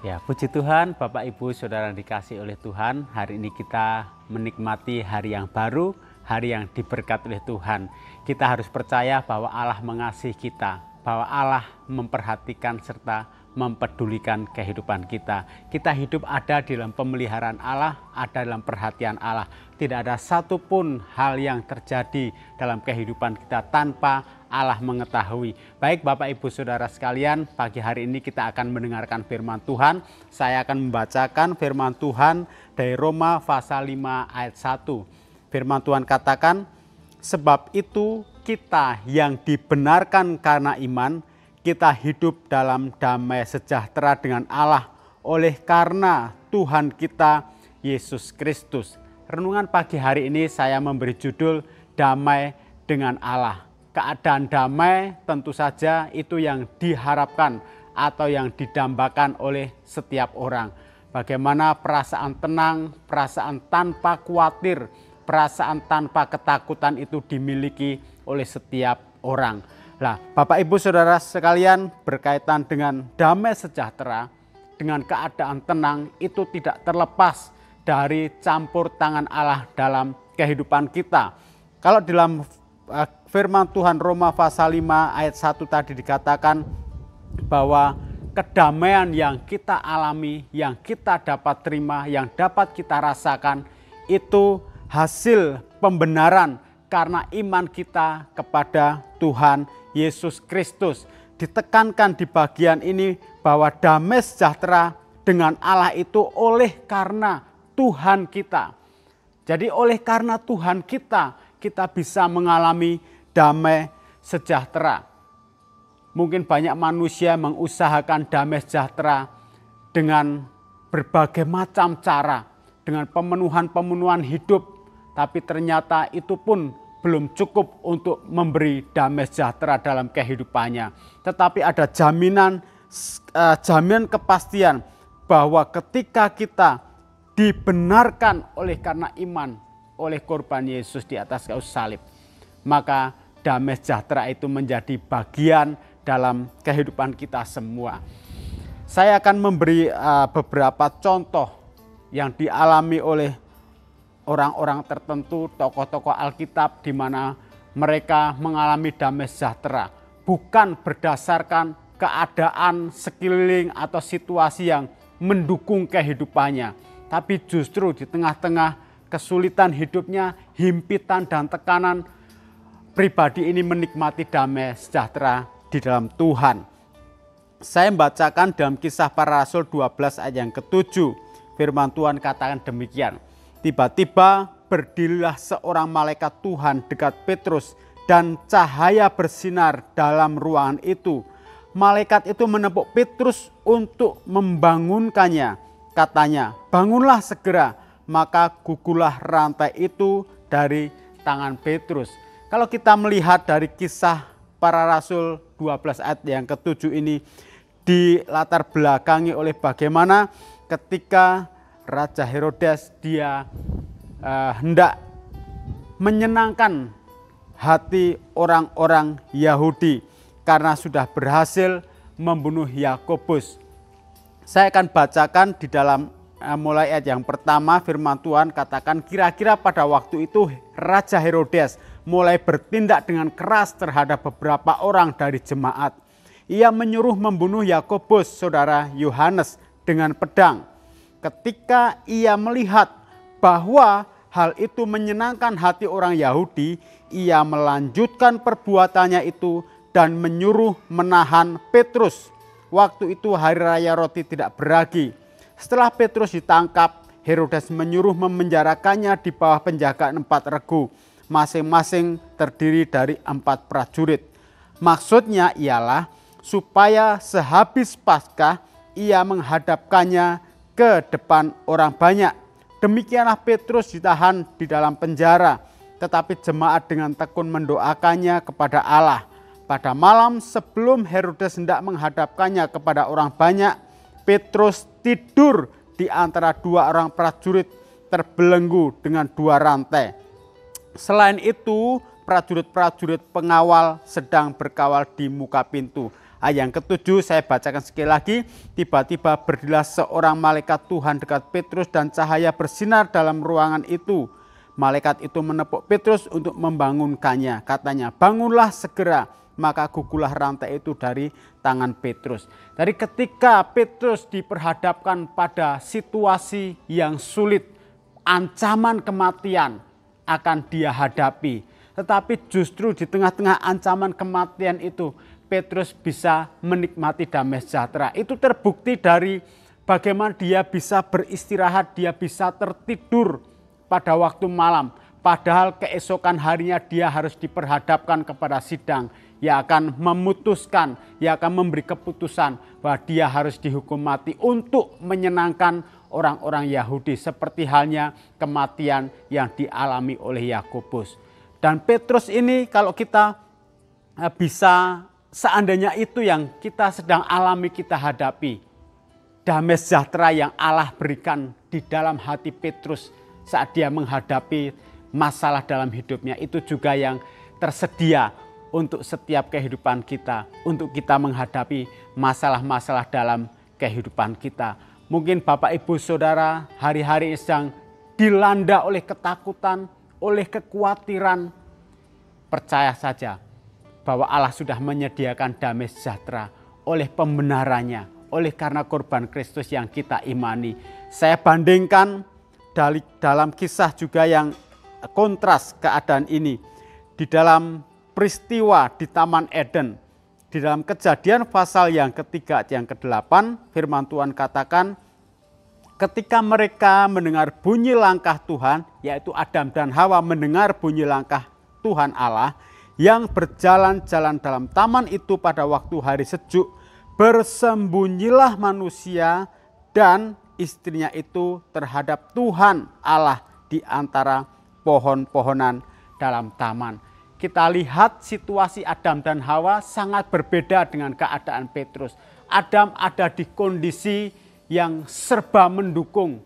Ya, puji Tuhan, Bapak Ibu Saudara dikasih oleh Tuhan. Hari ini kita menikmati hari yang baru, hari yang diberkati oleh Tuhan. Kita harus percaya bahwa Allah mengasihi kita, bahwa Allah memperhatikan serta mempedulikan kehidupan kita. Kita hidup ada di dalam pemeliharaan Allah, ada dalam perhatian Allah. Tidak ada satupun hal yang terjadi dalam kehidupan kita tanpa Allah mengetahui. Baik Bapak Ibu Saudara sekalian, pagi hari ini kita akan mendengarkan firman Tuhan. Saya akan membacakan firman Tuhan dari Roma pasal 5 ayat 1. Firman Tuhan katakan, sebab itu kita yang dibenarkan karena iman, kita hidup dalam damai sejahtera dengan Allah oleh karena Tuhan kita Yesus Kristus. Renungan pagi hari ini saya memberi judul damai dengan Allah. Keadaan damai tentu saja itu yang diharapkan atau yang didambakan oleh setiap orang. Bagaimana perasaan tenang, perasaan tanpa khawatir, perasaan tanpa ketakutan itu dimiliki oleh setiap orang. Nah, Bapak Ibu Saudara sekalian, berkaitan dengan damai sejahtera, dengan keadaan tenang itu tidak terlepas dari campur tangan Allah dalam kehidupan kita. Kalau dalam firman Tuhan Roma pasal 5 ayat 1 tadi dikatakan bahwa kedamaian yang kita alami, yang kita dapat terima, yang dapat kita rasakan itu hasil pembenaran karena iman kita kepada Tuhan Yesus Kristus. Ditekankan di bagian ini bahwa damai sejahtera dengan Allah itu oleh karena Tuhan kita. Jadi oleh karena Tuhan kita bisa mengalami damai sejahtera. Mungkin banyak manusia mengusahakan damai sejahtera dengan berbagai macam cara, dengan pemenuhan hidup, tapi ternyata itu pun belum cukup untuk memberi damai sejahtera dalam kehidupannya. Tetapi ada jaminan kepastian bahwa ketika kita dibenarkan oleh karena iman oleh korban Yesus di atas kayu salib, maka damai sejahtera itu menjadi bagian dalam kehidupan kita semua. Saya akan memberi beberapa contoh yang dialami oleh orang-orang tertentu, tokoh-tokoh Alkitab di mana mereka mengalami damai sejahtera. Bukan berdasarkan keadaan sekeliling atau situasi yang mendukung kehidupannya. Tapi justru di tengah-tengah kesulitan hidupnya, himpitan dan tekanan, pribadi ini menikmati damai sejahtera di dalam Tuhan. Saya membacakan dalam Kisah Para Rasul 12 ayat yang ke-7. Firman Tuhan katakan demikian. Tiba-tiba berdirilah seorang malaikat Tuhan dekat Petrus dan cahaya bersinar dalam ruangan itu. Malaikat itu menepuk Petrus untuk membangunkannya. Katanya, bangunlah segera. Maka gugurlah rantai itu dari tangan Petrus. Kalau kita melihat dari Kisah Para Rasul 12 ayat yang ke-7 ini, dilatar belakangi oleh bagaimana ketika Raja Herodes dia hendak menyenangkan hati orang-orang Yahudi karena sudah berhasil membunuh Yakobus. Saya akan bacakan di dalam mulai ayat yang pertama. Firman Tuhan katakan, kira-kira pada waktu itu Raja Herodes mulai bertindak dengan keras terhadap beberapa orang dari jemaat. Ia menyuruh membunuh Yakobus, saudara Yohanes, dengan pedang. Ketika ia melihat bahwa hal itu menyenangkan hati orang Yahudi, ia melanjutkan perbuatannya itu dan menyuruh menahan Petrus. Waktu itu hari raya roti tidak beragi. Setelah Petrus ditangkap, Herodes menyuruh memenjarakannya di bawah penjagaan 4 regu, masing-masing terdiri dari 4 prajurit. Maksudnya ialah supaya sehabis Paskah ia menghadapkannya ke depan orang banyak. Demikianlah Petrus ditahan di dalam penjara, tetapi jemaat dengan tekun mendoakannya kepada Allah. Pada malam sebelum Herodes hendak menghadapkannya kepada orang banyak, Petrus tidur di antara 2 orang prajurit terbelenggu dengan 2 rantai. Selain itu, prajurit-prajurit pengawal sedang berkawal di muka pintu. Ayat yang ketujuh saya bacakan sekali lagi. Tiba-tiba berdirilah seorang malaikat Tuhan dekat Petrus dan cahaya bersinar dalam ruangan itu. Malaikat itu menepuk Petrus untuk membangunkannya. Katanya, bangunlah segera. Maka gugulah rantai itu dari tangan Petrus. Dari ketika Petrus diperhadapkan pada situasi yang sulit, ancaman kematian akan dia hadapi. Tetapi justru di tengah-tengah ancaman kematian itu, Petrus bisa menikmati damai sejahtera. Itu terbukti dari bagaimana dia bisa beristirahat, dia bisa tertidur pada waktu malam. Padahal keesokan harinya dia harus diperhadapkan kepada sidang yang akan memutuskan, yang akan memberi keputusan bahwa dia harus dihukum mati untuk menyenangkan orang-orang Yahudi. Seperti halnya kematian yang dialami oleh Yakobus. Dan Petrus ini kalau kita bisa, seandainya itu yang kita sedang alami, kita hadapi. Damai sejahtera yang Allah berikan di dalam hati Petrus saat dia menghadapi masalah dalam hidupnya, itu juga yang tersedia untuk setiap kehidupan kita, untuk kita menghadapi masalah-masalah dalam kehidupan kita. Mungkin Bapak Ibu Saudara hari-hari sedang dilanda oleh ketakutan, oleh kekhawatiran. Percaya saja bahwa Allah sudah menyediakan damai sejahtera oleh pembenarannya, oleh karena korban Kristus yang kita imani. Saya bandingkan dalam kisah juga yang kontras keadaan ini. Di dalam peristiwa di Taman Eden, di dalam Kejadian pasal yang ketiga yang ke-8, firman Tuhan katakan, ketika mereka mendengar bunyi langkah Tuhan, yaitu Adam dan Hawa mendengar bunyi langkah Tuhan Allah yang berjalan-jalan dalam taman itu pada waktu hari sejuk, bersembunyilah manusia dan istrinya itu terhadap Tuhan Allah di antara pohon-pohonan dalam taman. Kita lihat situasi Adam dan Hawa sangat berbeda dengan keadaan Petrus. Adam ada di kondisi yang serba mendukung,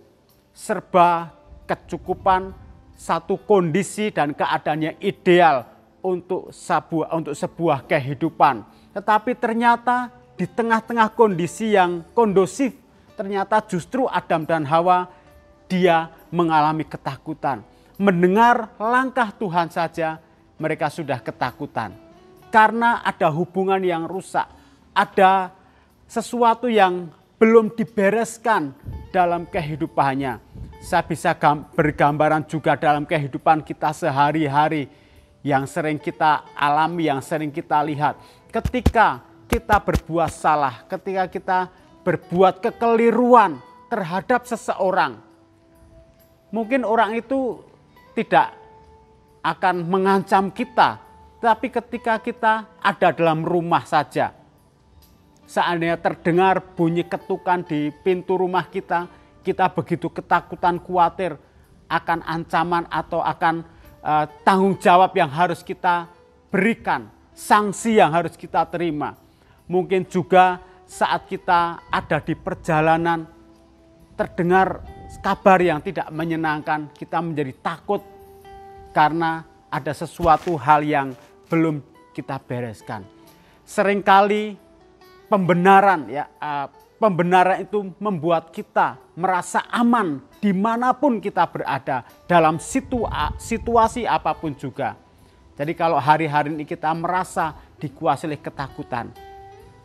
serba kecukupan, satu kondisi dan keadaannya ideal untuk sebuah kehidupan. Tetapi ternyata di tengah-tengah kondisi yang kondusif, ternyata justru Adam dan Hawa dia mengalami ketakutan. Mendengar langkah Tuhan saja mereka sudah ketakutan. Karena ada hubungan yang rusak, ada sesuatu yang belum dibereskan dalam kehidupannya. Saya bisa bergambaran juga dalam kehidupan kita sehari-hari yang sering kita alami, yang sering kita lihat. Ketika kita berbuat salah, ketika kita berbuat kekeliruan terhadap seseorang, mungkin orang itu tidak akan mengancam kita, tapi ketika kita ada dalam rumah saja, seandainya terdengar bunyi ketukan di pintu rumah kita, kita begitu ketakutan, khawatir akan ancaman atau akan tanggung jawab yang harus kita berikan, sanksi yang harus kita terima. Mungkin juga saat kita ada di perjalanan, terdengar kabar yang tidak menyenangkan, kita menjadi takut karena ada sesuatu hal yang belum kita bereskan. Seringkali pembenaran itu membuat kita merasa aman dimanapun kita berada, dalam situasi apapun juga. Jadi kalau hari-hari ini kita merasa dikuasai oleh ketakutan,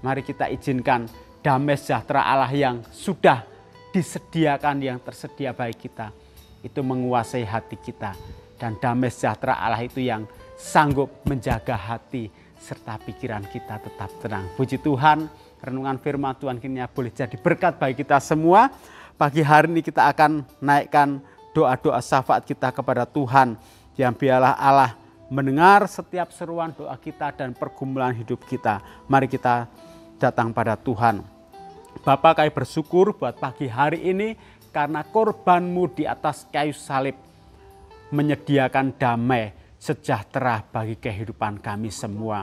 mari kita izinkan damai sejahtera Allah yang sudah disediakan, yang tersedia bagi kita, itu menguasai hati kita. Dan damai sejahtera Allah itu yang sanggup menjaga hati serta pikiran kita tetap tenang. Puji Tuhan, renungan firman Tuhan kini boleh jadi berkat bagi kita semua. Pagi hari ini kita akan naikkan doa-doa syafaat kita kepada Tuhan, yang biarlah Allah mendengar setiap seruan doa kita dan pergumulan hidup kita. Mari kita datang pada Tuhan. Bapa, kami bersyukur buat pagi hari ini karena korban-Mu di atas kayu salib menyediakan damai sejahtera bagi kehidupan kami semua.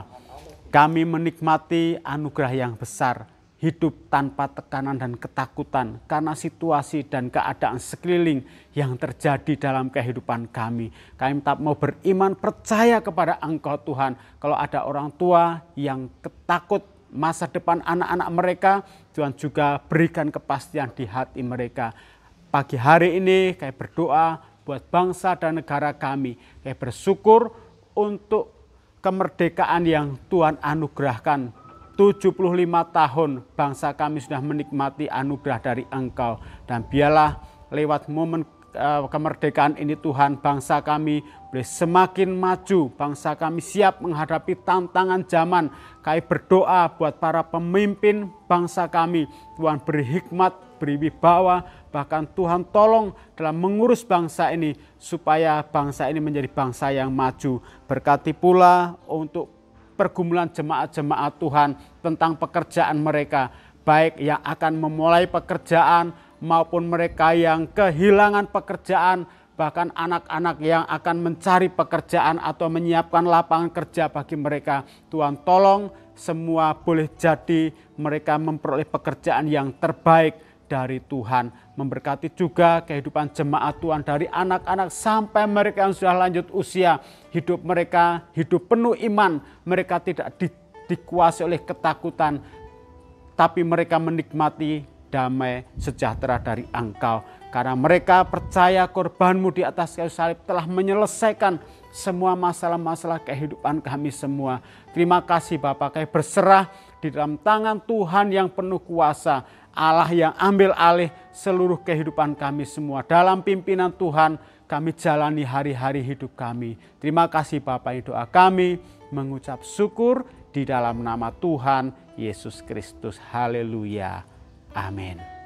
Kami menikmati anugerah yang besar, hidup tanpa tekanan dan ketakutan karena situasi dan keadaan sekeliling yang terjadi dalam kehidupan kami. Kami tetap mau beriman, percaya kepada Engkau Tuhan. Kalau ada orang tua yang takut masa depan anak-anak mereka. Tuhan juga berikan kepastian di hati mereka. Pagi hari ini kami berdoa buat bangsa dan negara kami. Kami bersyukur untuk kemerdekaan yang Tuhan anugerahkan. 75 tahun bangsa kami sudah menikmati anugerah dari Engkau. Dan biarlah lewat momen kemerdekaan ini Tuhan, bangsa kami boleh semakin maju. Bangsa kami siap menghadapi tantangan zaman. Kami berdoa buat para pemimpin bangsa kami. Tuhan beri hikmat, beri wibawa, bahkan Tuhan tolong dalam mengurus bangsa ini supaya bangsa ini menjadi bangsa yang maju. Berkati pula untuk pergumulan jemaat-jemaat Tuhan tentang pekerjaan mereka, baik yang akan memulai pekerjaan maupun mereka yang kehilangan pekerjaan, bahkan anak-anak yang akan mencari pekerjaan atau menyiapkan lapangan kerja bagi mereka. Tuhan tolong semua boleh jadi mereka memperoleh pekerjaan yang terbaik dari Tuhan. Memberkati juga kehidupan jemaat Tuhan dari anak-anak sampai mereka yang sudah lanjut usia. Hidup mereka hidup penuh iman. Mereka tidak dikuasai oleh ketakutan, tapi mereka menikmati damai sejahtera dari Engkau. Karena mereka percaya korban-Mu di atas kayu salib telah menyelesaikan semua masalah-masalah kehidupan kami semua. Terima kasih Bapa, kami berserah di dalam tangan Tuhan yang penuh kuasa. Allah yang ambil alih seluruh kehidupan kami semua. Dalam pimpinan Tuhan kami jalani hari-hari hidup kami. Terima kasih Bapa, ini doa kami mengucap syukur di dalam nama Tuhan Yesus Kristus. Haleluya. Amin.